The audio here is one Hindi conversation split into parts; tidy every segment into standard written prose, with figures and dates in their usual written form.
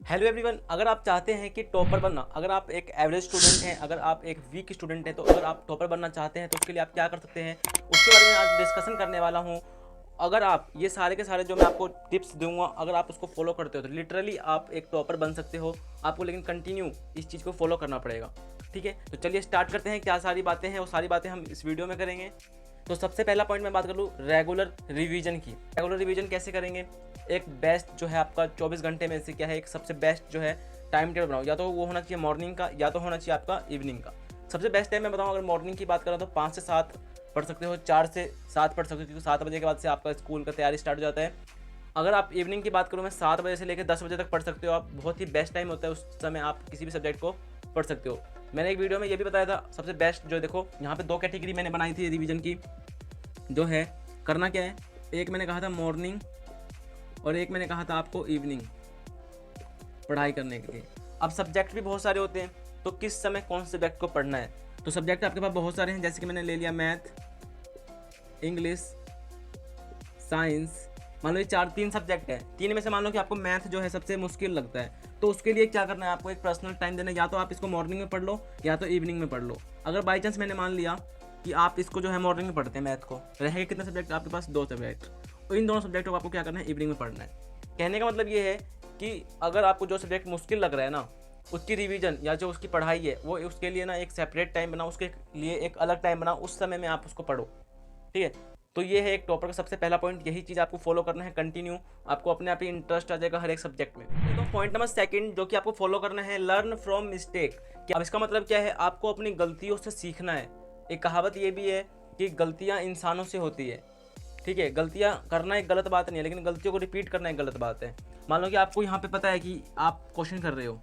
हेलो एवरीवन, अगर आप चाहते हैं कि टॉपर बनना, अगर आप एक एवरेज स्टूडेंट हैं, अगर आप एक वीक स्टूडेंट हैं, तो अगर आप टॉपर बनना चाहते हैं तो उसके लिए आप क्या कर सकते हैं उसके बारे में आज डिस्कशन करने वाला हूँ। अगर आप ये सारे के सारे जो मैं आपको टिप्स दूंगा, अगर आप उसको फॉलो करते हो तो लिटरली आप एक टॉपर बन सकते हो। आपको लेकिन कंटिन्यू इस चीज़ को फॉलो करना पड़ेगा। ठीक है, तो चलिए स्टार्ट करते हैं। क्या सारी बातें हैं वो सारी बातें हम इस वीडियो में करेंगे। तो सबसे पहला पॉइंट मैं बात कर लूँ रेगुलर रिवीजन की। रेगुलर रिवीजन कैसे करेंगे? एक बेस्ट जो है आपका 24 घंटे में से क्या है, एक सबसे बेस्ट जो है टाइम टेबल बनाओ। या तो वो होना चाहिए मॉर्निंग का, या तो होना चाहिए आपका इवनिंग का। सबसे बेस्ट टाइम मैं बताऊँ, अगर मॉर्निंग की बात करें तो 5 से 7 पढ़ सकते हो, 4 से 7 पढ़ सकते हो, क्योंकि 7 बजे के बाद से आपका स्कूल का तैयारी स्टार्ट हो जाता है। अगर आप इवनिंग की बात करूँ, मैं 7 बजे से लेकर 10 बजे तक पढ़ सकते हो आप। बहुत ही बेस्ट टाइम होता है, उस समय आप किसी भी सब्जेक्ट को पढ़ सकते हो। मैंने एक वीडियो में ये भी बताया था सबसे बेस्ट जो, देखो यहाँ पे 2 कैटेगरी मैंने बनाई थी रिवीजन की। जो है करना क्या है, एक मैंने कहा था मॉर्निंग और एक मैंने कहा था आपको इवनिंग पढ़ाई करने के लिए। अब सब्जेक्ट भी बहुत सारे होते हैं, तो किस समय कौन से सब्जेक्ट को पढ़ना है। तो सब्जेक्ट आपके पास बहुत सारे हैं, जैसे कि मैंने ले लिया मैथ, इंग्लिश, साइंस। मान लो ये 3 सब्जेक्ट है, 3 में से मान लो कि आपको मैथ जो है सबसे मुश्किल लगता है, तो उसके लिए क्या करना है, आपको एक पर्सनल टाइम देना है। या तो आप इसको मॉर्निंग में पढ़ लो या तो इवनिंग में पढ़ लो। अगर बाई चांस मैंने मान लिया कि आप इसको जो है मॉर्निंग में पढ़ते हैं, मैथ को, रहेगा कितने सब्जेक्ट आपके पास? 2 सब्जेक्ट। तो इन दोनों सब्जेक्टों को आपको क्या करना है, इवनिंग में पढ़ना है। कहने का मतलब ये है कि अगर आपको जो सब्जेक्ट मुश्किल लग रहा है ना, उसकी रिवीजन या जो उसकी पढ़ाई है वो उसके लिए ना एक सेपरेट टाइम बनाओ, उसके लिए एक अलग टाइम बनाओ, उस समय में आप उसको पढ़ो। ठीक है, तो ये है एक टॉपर का सबसे पहला पॉइंट। यही चीज़ आपको फॉलो करना है कंटिन्यू। आपको अपने आप ही इंटरेस्ट आ जाएगा हर एक सब्जेक्ट में। तो पॉइंट नंबर सेकंड जो कि आपको फॉलो करना है, लर्न फ्रॉम मिस्टेक। अब इसका मतलब क्या है, आपको अपनी गलतियों से सीखना है। एक कहावत ये भी है कि गलतियाँ इंसानों से होती है। ठीक है, गलतियाँ करना एक गलत बात नहीं है, लेकिन गलतियों को रिपीट करना एक गलत बात है। मान लो कि आपको यहाँ पे पता है कि आप क्वेश्चन कर रहे हो,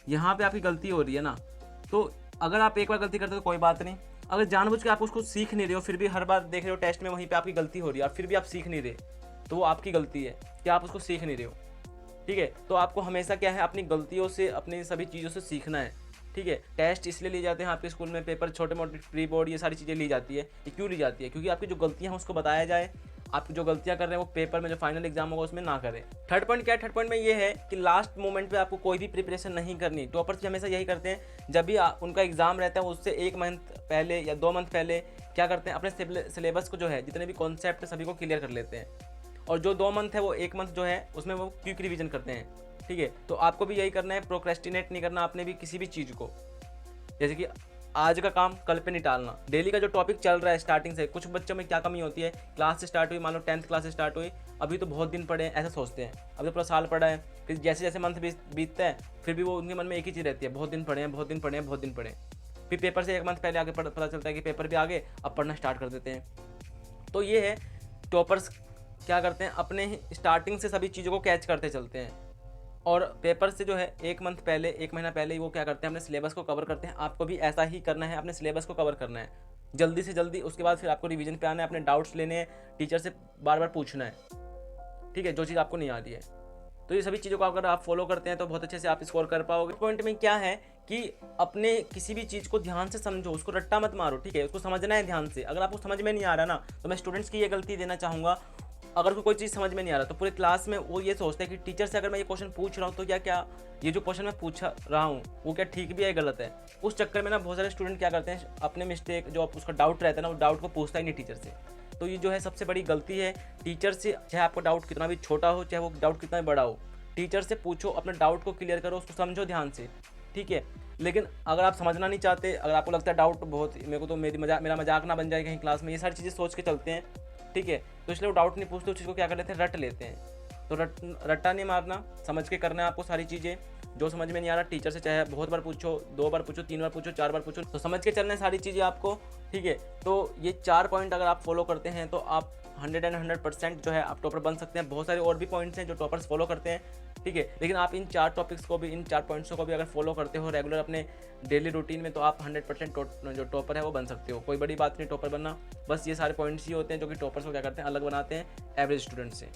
यहाँ पे आपकी गलती हो रही है ना, तो अगर आप एक बार गलती करते हो तो कोई बात नहीं। अगर जानबूझ के आप उसको सीख नहीं रहे हो, फिर भी हर बार देख रहे हो टेस्ट में वहीं पे आपकी गलती हो रही है और फिर भी आप सीख नहीं रहे, तो वो आपकी गलती है कि आप उसको सीख नहीं रहे हो। ठीक है, तो आपको हमेशा क्या है, अपनी गलतियों से, अपनी सभी चीज़ों से सीखना है। ठीक है, टेस्ट इसलिए लिए जाते हैं आपके स्कूल में, पेपर छोटे मोटे प्री बोर्ड ये सारी चीज़ें ली जाती है। ये क्यों ली जाती है? क्योंकि आपकी जो गलतियाँ हैं उसको बताया जाए, आप जो गलतियाँ कर रहे हैं वो पेपर में जो फाइनल एग्जाम होगा उसमें ना करें। थर्ड पॉइंट क्या है? थर्ड पॉइंट में ये है कि लास्ट मोमेंट पे आपको कोई भी प्रिपरेशन नहीं करनी। टॉपर्स हमेशा यही करते हैं, जब भी उनका एग्जाम रहता है उससे 1 मंथ पहले या 2 मंथ पहले क्या करते हैं, अपने सिलेबस को जो है, जितने भी कॉन्सेप्ट सभी को क्लियर कर लेते हैं। और जो 2 मंथ है वो 1 मंथ जो है उसमें वो क्विक रिवीजन करते हैं। ठीक है, तो आपको भी यही करना है, प्रोक्रेस्टिनेट नहीं करना आपने भी किसी भी चीज़ को। जैसे कि आज का काम कल पे नहीं टालना। डेली का जो टॉपिक चल रहा है स्टार्टिंग से, कुछ बच्चों में क्या कमी होती है, क्लास से स्टार्ट हुई, मान लो 10th क्लास से स्टार्ट हुई, अभी तो बहुत दिन पड़े हैं ऐसा सोचते हैं, अभी तो पूरा साल पड़ा है। फिर जैसे जैसे मंथ बीतता है फिर भी वो उनके मन में एक ही चीज़ रहती है, बहुत दिन पड़े हैं, बहुत दिन पड़े हैं, बहुत दिन पड़े हैं। फिर पेपर से 1 मंथ पहले आगे पता चलता है कि पेपर भी आगे, अब पढ़ना स्टार्ट कर देते हैं। तो ये है, टॉपर्स क्या करते हैं, अपने स्टार्टिंग से सभी चीज़ों को कैच करते चलते हैं और पेपर से जो है 1 मंथ पहले, 1 महीना पहले ही वो क्या करते हैं, अपने सिलेबस को कवर करते हैं। आपको भी ऐसा ही करना है, अपने सिलेबस को कवर करना है जल्दी से जल्दी। उसके बाद फिर आपको रिवीजन पे आना है, अपने डाउट्स लेने हैं, टीचर से बार बार पूछना है। ठीक है, जो चीज़ आपको नहीं आ रही है। तो ये सभी चीज़ों को अगर आप फॉलो करते हैं तो बहुत अच्छे से आप स्कोर कर पाओगे। पॉइंट में क्या है कि अपने किसी भी चीज़ को ध्यान से समझो, उसको रट्टा मत मारो। ठीक है, उसको समझना है ध्यान से। अगर आपको समझ में नहीं आ रहा ना, तो मैं स्टूडेंट्स की ये गलती देना चाहूँगा, अगर कोई चीज़ समझ में नहीं आ रहा तो पूरे क्लास में वो ये सोचते हैं कि टीचर से अगर मैं ये क्वेश्चन पूछ रहा हूँ तो क्या ये जो क्वेश्चन मैं पूछ रहा हूँ वो क्या ठीक भी है गलत है। उस चक्कर में ना बहुत सारे स्टूडेंट क्या करते हैं, अपने मिस्टेक जो उसका डाउट रहता है ना, वो डाउट को पूछता ही नहीं टीचर से। तो ये जो है सबसे बड़ी गलती है। टीचर से, चाहे आपका डाउट कितना भी छोटा हो, चाहे वो डाउट कितना भी बड़ा हो, टीचर से पूछो, अपने डाउट को क्लियर करो, उसको समझो ध्यान से। ठीक है, लेकिन अगर आप समझना नहीं चाहते, अगर आपको लगता है डाउट बहुत, मेरे को तो मेरा मजाक ना बन जाए कहीं क्लास में, ये सारी चीज़ें सोच के चलते हैं। ठीक है, तो इसलिए वो डाउट नहीं पूछते, उस चीज़ को क्या कर लेते हैं, रट लेते हैं। तो रट्टा नहीं मारना, समझ के करना है आपको सारी चीज़ें। जो समझ में नहीं आ रहा टीचर से चाहे बहुत बार पूछो, 2 बार पूछो, 3 बार पूछो, 4 बार पूछो, तो समझ के चलना है सारी चीज़ें आपको। ठीक है, तो ये 4 पॉइंट अगर आप फॉलो करते हैं तो आप 100% जो है आप टॉपर बन सकते हैं। बहुत सारे और भी पॉइंट्स हैं जो टॉपर्स फॉलो करते हैं। ठीक है, लेकिन आप इन 4 टॉपिक्स को भी, इन 4 पॉइंट्सों को भी अगर फॉलो करते हो रेगुलर अपने डेली रूटीन में, तो आप 100% जो टॉपर है वो बन सकते हो। कोई बड़ी बात नहीं टॉपर बनना, बस ये सारे पॉइंट्स ही होते हैं जो कि टॉपर्स को क्या करते हैं, अलग बनाते हैं एवरेज स्टूडेंट से।